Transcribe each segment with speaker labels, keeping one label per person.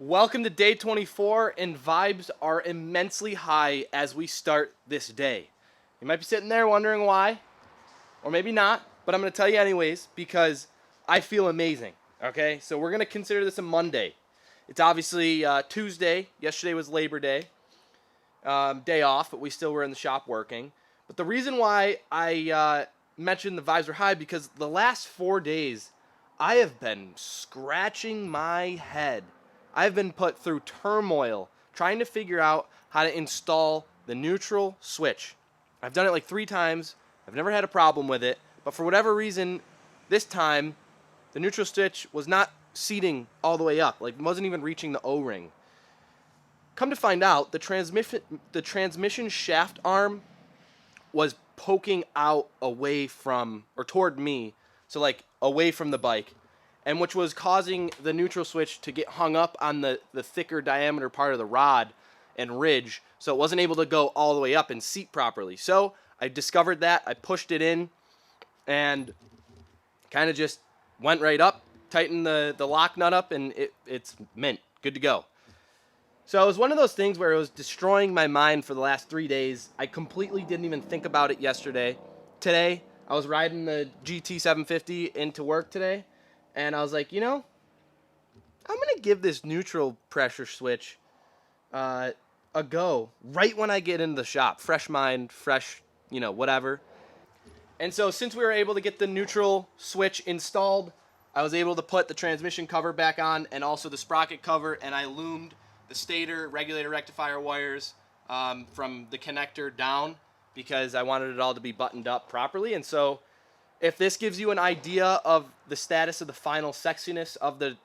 Speaker 1: Welcome to day 24, and vibes are immensely high as we start this day. You might be sitting there wondering why, or maybe not, but I'm going to tell you anyways because I feel amazing, okay? So we're going to consider this a Monday. It's obviously Tuesday. Yesterday was Labor Day. Day off, but we still were in the shop working. But the reason why I mentioned the vibes are high because the last 4 days, I have been scratching my head. I've been put through turmoil trying to figure out how to install the neutral switch. I've done it like 3 times. I've never had a problem with it. But for whatever reason, this time, the neutral switch was not seating all the way up. Like, it wasn't even reaching the O-ring. Come to find out, the transmission shaft arm was poking out away from, or toward me, so like away from the bike, and which was causing the neutral switch to get hung up on the thicker diameter part of the rod and ridge, so it wasn't able to go all the way up and seat properly. So I discovered that, I pushed it in, and kind of just went right up, tightened the lock nut up, and it's mint, good to go. So it was one of those things where it was destroying my mind for the last 3 days. I completely didn't even think about it yesterday. Today, I was riding the GT750 into work today, and I was like, I'm going to give this neutral pressure switch a go right when I get into the shop. Fresh mind, fresh, whatever. And so since we were able to get the neutral switch installed, I was able to put the transmission cover back on and also the sprocket cover, and I loomed the stator, regulator, rectifier wires from the connector down because I wanted it all to be buttoned up properly. And so if this gives you an idea of the status of the final sexiness of the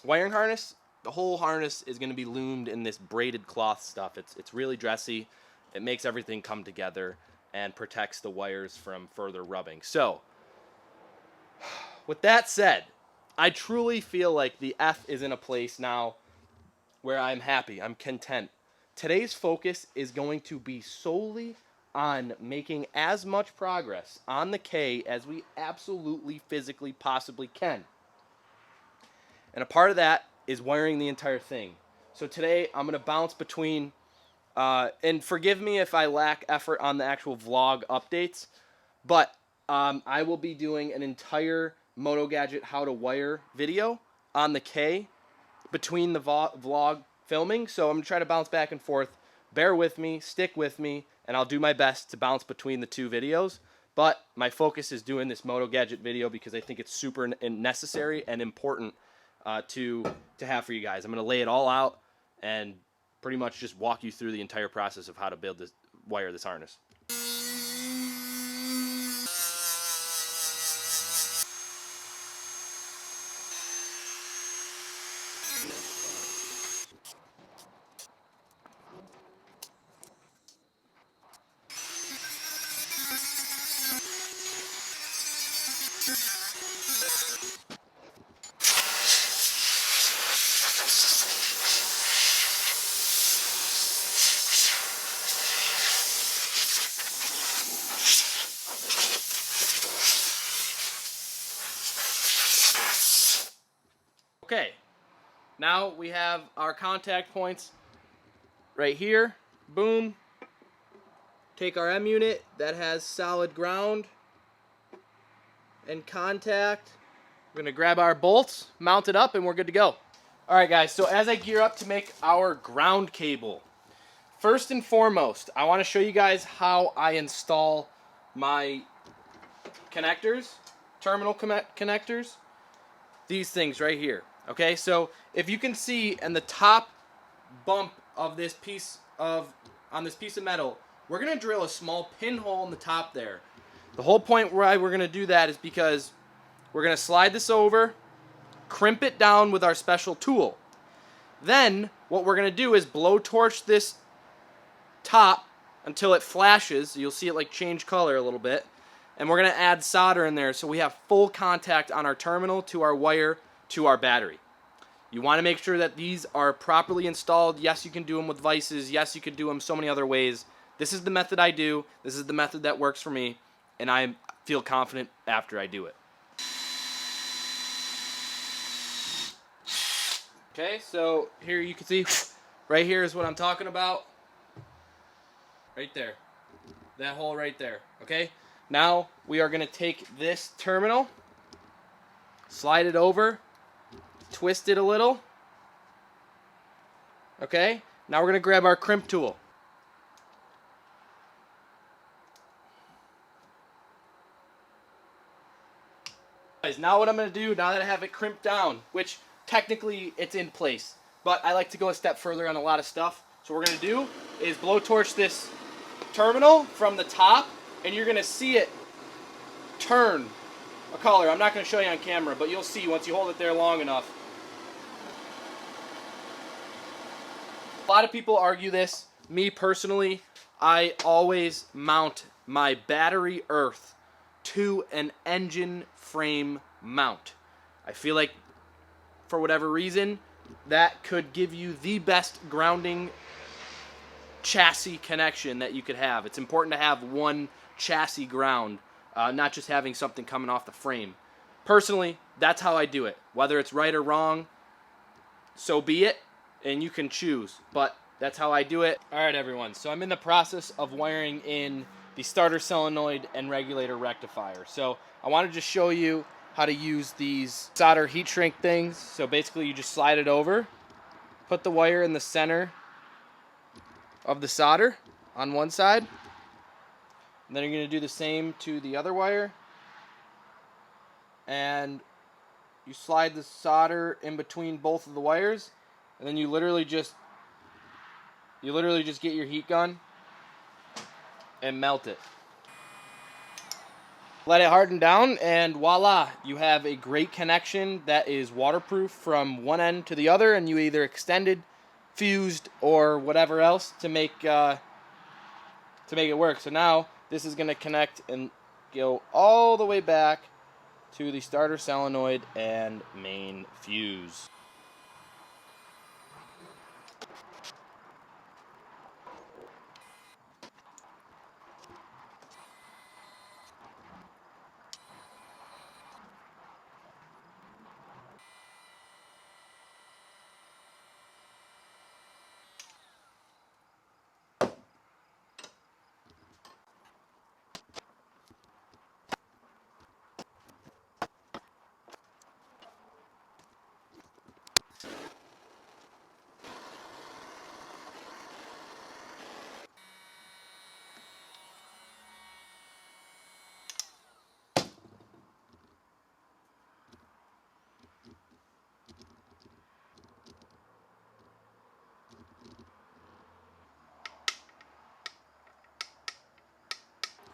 Speaker 1: wiring harness, the whole harness is going to be loomed in this braided cloth stuff. It's really dressy. It makes everything come together and protects the wires from further rubbing. So with that said, I truly feel like the F is in a place now where I'm happy, I'm content. Today's focus is going to be solely on making as much progress on the K as we absolutely physically possibly can. And a part of that is wiring the entire thing. So today I'm going to bounce between, and forgive me if I lack effort on the actual vlog updates, but I will be doing an entire Moto Gadget how to wire video on the K between the vlog filming, so I'm going to try to bounce back and forth. Bear with me, stick with me, and I'll do my best to bounce between the 2 videos. But my focus is doing this Moto Gadget video because I think it's super necessary and important to have for you guys. I'm going to lay it all out and pretty much just walk you through the entire process of how to wire this harness. Okay, now we have our contact points right here. Boom. Take our M unit that has solid ground and contact. We're going to grab our bolts, mount it up, and we're good to go. Alright guys, so as I gear up to make our ground cable, first and foremost, I want to show you guys how I install my connectors, terminal connectors. These things right here. Okay, so if you can see in the top bump of this piece of metal, we're gonna drill a small pinhole in the top there. The whole point why we're gonna do that is because we're gonna slide this over, crimp it down with our special tool. Then what we're gonna do is blow torch this top until it flashes. You'll see it like change color a little bit. And we're going to add solder in there so we have full contact on our terminal to our wire to our battery. You want to make sure that these are properly installed. Yes, you can do them with vices. Yes, you can do them so many other ways. This is the method I do. This is the method that works for me. And I feel confident after I do it. Okay, so here you can see, right here is what I'm talking about. Right there. That hole right there. Okay? Now we are going to take this terminal, slide it over, twist it a little. Okay? Now we're going to grab our crimp tool. Now what I'm going to do, now that I have it crimped down, which technically it's in place, but I like to go a step further on a lot of stuff. So what we're going to do is blowtorch this terminal from the top, and you're going to see it turn a color. I'm not going to show you on camera, but you'll see once you hold it there long enough. A lot of people argue this. Me personally, I always mount my battery earth to an engine frame mount. I feel like for whatever reason that could give you the best grounding chassis connection that you could have. It's important to have one chassis ground, not just having something coming off the frame. Personally, that's how I do it. Whether it's right or wrong, so be it, and you can choose, but that's how I do it. Alright everyone, so I'm in the process of wiring in the starter solenoid and regulator rectifier. So I want to just show you how to use these solder heat shrink things. So basically you just slide it over, put the wire in the center of the solder on one side, and then you're going to do the same to the other wire, and you slide the solder in between both of the wires, and then you literally just get your heat gun and melt it. Let it harden down, and voila, you have a great connection that is waterproof from one end to the other, and you either extended, fused, or whatever else to make it work. So now this is going to connect and go all the way back to the starter solenoid and main fuse.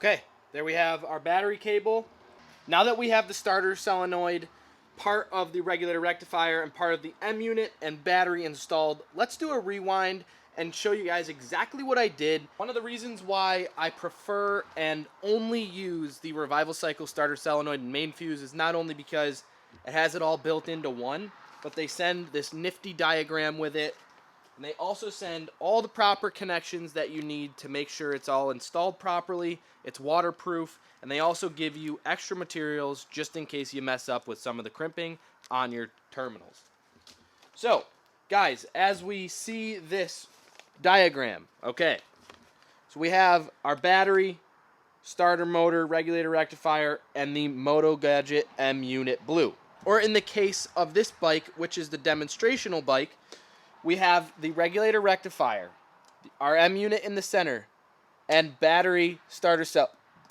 Speaker 1: Okay, there we have our battery cable. Now that we have the starter solenoid, part of the regulator rectifier, and part of the M unit and battery installed, let's do a rewind and show you guys exactly what I did. One of the reasons why I prefer and only use the Revival Cycle starter solenoid and main fuse is not only because it has it all built into one, but they send this nifty diagram with it. And they also send all the proper connections that you need to make sure it's all installed properly, it's waterproof, and they also give you extra materials just in case you mess up with some of the crimping on your terminals. So, guys, as we see this diagram, okay, so we have our battery, starter motor, regulator rectifier, and the Moto Gadget M Unit Blue. Or in the case of this bike, which is the demonstrational bike, we have the regulator rectifier, our M unit in the center, and battery, starter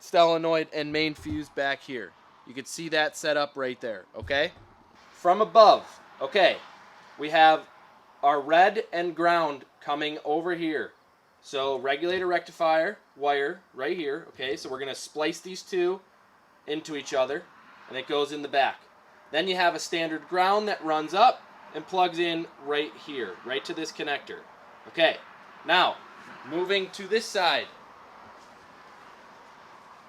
Speaker 1: solenoid, and main fuse back here. You can see that set up right there, okay? From above, okay, we have our red and ground coming over here. So regulator rectifier wire right here, okay? So we're going to splice these two into each other, and it goes in the back. Then you have a standard ground that runs up and plugs in right here, right to this connector. Okay, now, moving to this side,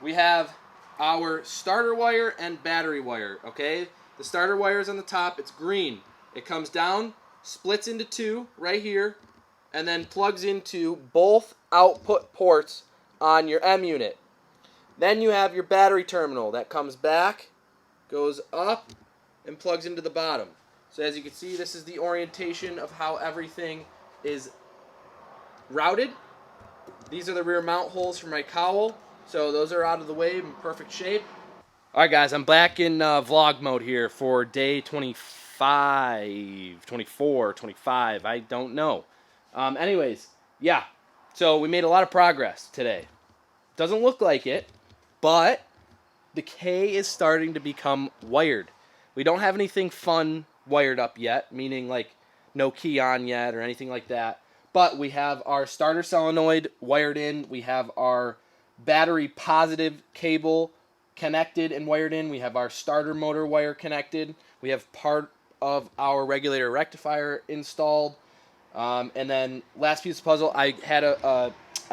Speaker 1: we have our starter wire and battery wire, okay? The starter wire is on the top, it's green. It comes down, splits into two right here, and then plugs into both output ports on your M unit. Then you have your battery terminal that comes back, goes up, and plugs into the bottom. So as you can see, this is the orientation of how everything is routed. These are the rear mount holes for my cowl. So those are out of the way, in perfect shape. All right, guys, I'm back in vlog mode here for day 25, 24, 25. I don't know. Anyways, yeah. So we made a lot of progress today. Doesn't look like it, but the K is starting to become wired. We don't have anything fun wired up yet, meaning like no key on yet or anything like that. But we have our starter solenoid wired in. We have our battery positive cable connected and wired in. We have our starter motor wire connected. We have part of our regulator rectifier installed. And then last piece of puzzle, I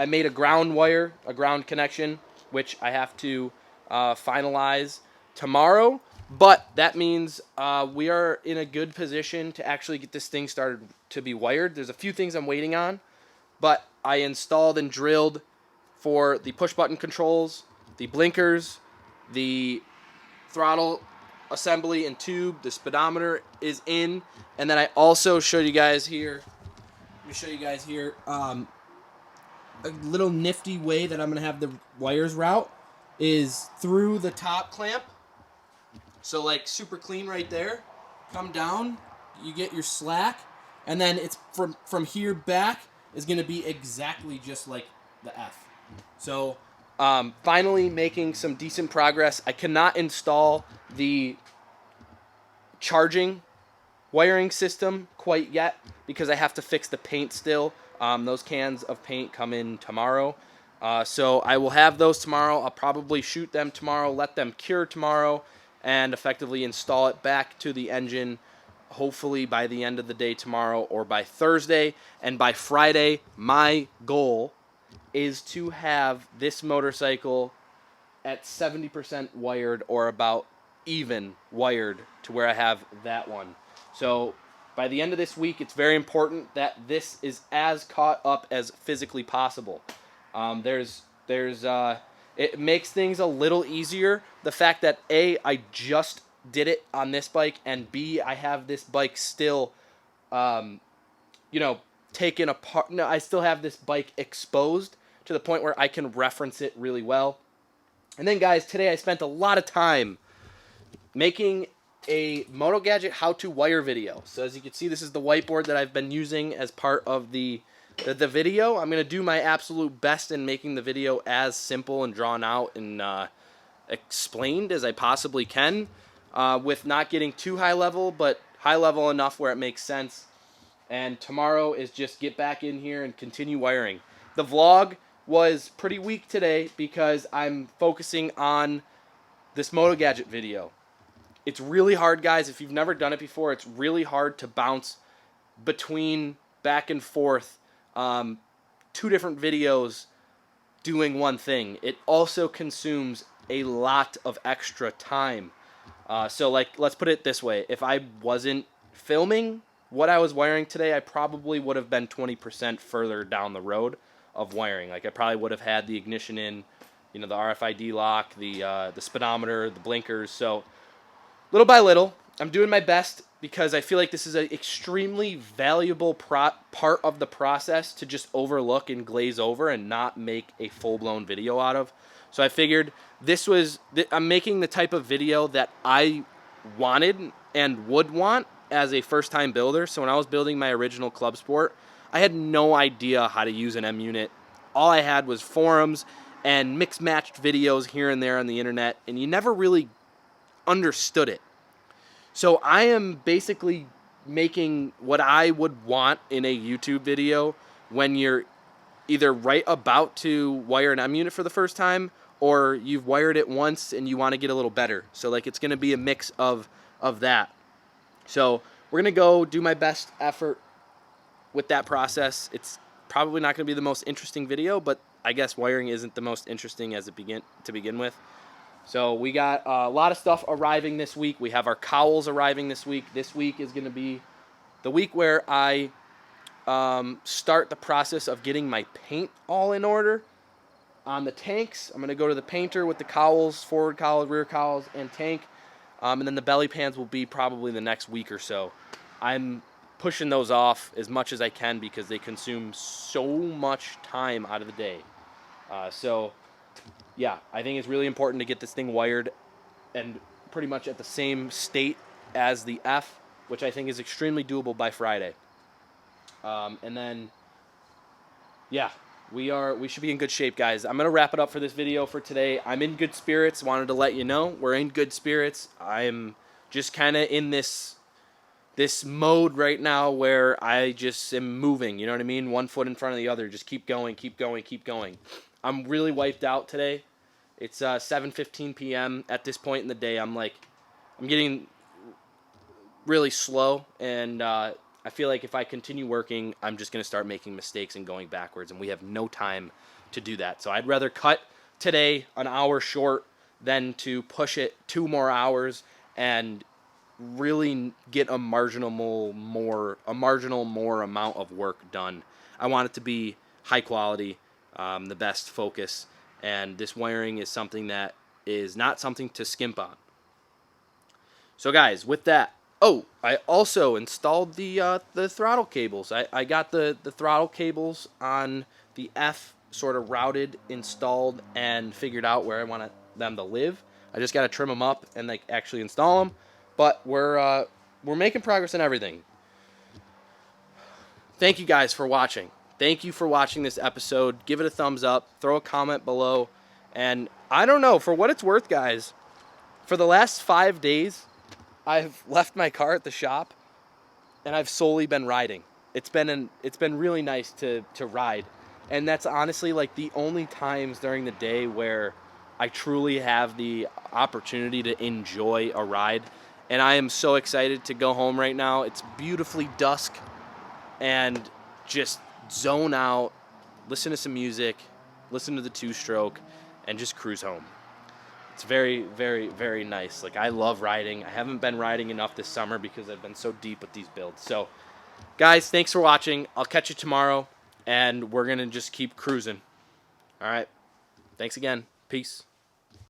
Speaker 1: made a ground wire, a ground connection, which I have to finalize tomorrow. But that means we are in a good position to actually get this thing started to be wired. There's a few things I'm waiting on, but I installed and drilled for the push button controls, the blinkers, the throttle assembly and tube. The speedometer is in, and then I also showed you guys here. Let me show you guys here a little nifty way that I'm going to have the wires route is through the top clamp. So like super clean right there. Come down, you get your slack, and then it's from here back is going to be exactly just like the F. So finally making some decent progress. I cannot install the charging wiring system quite yet because I have to fix the paint still. Those cans of paint come in tomorrow. So I will have those tomorrow. I'll probably shoot them tomorrow, let them cure tomorrow, and effectively install it back to the engine hopefully by the end of the day tomorrow or by Thursday. And by Friday, my goal is to have this motorcycle at 70% wired or about even wired to where I have that one. So by the end of this week, it's very important that this is as caught up as physically possible. It makes things a little easier. The fact that A, I just did it on this bike, and B, I have this bike still, taken apart. No, I still have this bike exposed to the point where I can reference it really well. And then, guys, today I spent a lot of time making a Moto Gadget how-to wire video. So as you can see, this is the whiteboard that I've been using as part of the video. I'm going to do my absolute best in making the video as simple and drawn out and explained as I possibly can, with not getting too high level, but high level enough where it makes sense. And tomorrow is just get back in here and continue wiring. The vlog was pretty weak today because I'm focusing on this Moto Gadget video. It's really hard, guys. If you've never done it before, it's really hard to bounce between back and forth two different videos doing one thing. It also consumes a lot of extra time. So, like, let's put it this way. If I wasn't filming what I was wiring today, I probably would have been 20% further down the road of wiring. Like, I probably would have had the ignition in, the RFID lock, the speedometer, the blinkers. So little by little, I'm doing my best because I feel like this is an extremely valuable part of the process to just overlook and glaze over and not make a full-blown video out of. So I figured I'm making the type of video that I wanted and would want as a first-time builder. So when I was building my original Club Sport, I had no idea how to use an M unit. All I had was forums and mixed-matched videos here and there on the internet, and you never really understood it. So I am basically making what I would want in a YouTube video when you're either right about to wire an M unit for the first time or you've wired it once and you want to get a little better. So like it's going to be a mix of that. So we're going to go do my best effort with that process. It's probably not going to be the most interesting video, but I guess wiring isn't the most interesting to begin with. So we got a lot of stuff arriving this week. We have our cowls arriving this week. This week is going to be the week where I start the process of getting my paint all in order on the tanks. I'm going to go to the painter with the cowls, forward cowls, rear cowls, and tank. And then the belly pans will be probably the next week or so. I'm pushing those off as much as I can because they consume so much time out of the day. So, yeah, I think it's really important to get this thing wired and pretty much at the same state as the F, which I think is extremely doable by Friday. And then, yeah, we should be in good shape, guys. I'm gonna wrap it up for this video for today. I'm in good spirits. Wanted to let you know we're in good spirits. I'm just kind of in this mode right now where I just am moving. You know what I mean? One foot in front of the other. Just keep going, keep going, keep going. I'm really wiped out today. It's 7:15 p.m. At this point in the day. I'm getting really slow, and I feel like if I continue working, I'm just going to start making mistakes and going backwards, and we have no time to do that. So I'd rather cut today an hour short than to push it 2 more hours and really get a marginal more amount of work done. I want it to be high quality, the best focus, and this wiring is something that is not something to skimp on. So guys, with that, oh, I also installed the throttle cables. I got the throttle cables on the F sort of routed, installed, and figured out where I want them to live. I just got to trim them up and like actually install them. But we're making progress in everything. Thank you guys for watching. Thank you for watching this episode. Give it a thumbs up. Throw a comment below. And I don't know, for what it's worth, guys, for the last 5 days, I've left my car at the shop, and I've solely been riding. It's been really nice to ride, and that's honestly like the only times during the day where I truly have the opportunity to enjoy a ride. And I am so excited to go home right now. It's beautifully dusk, and just zone out, listen to some music, listen to the two-stroke, and just cruise home. It's very, very, very nice. Like, I love riding. I haven't been riding enough this summer because I've been so deep with these builds. So, guys, thanks for watching. I'll catch you tomorrow, and we're going to just keep cruising. All right. Thanks again. Peace.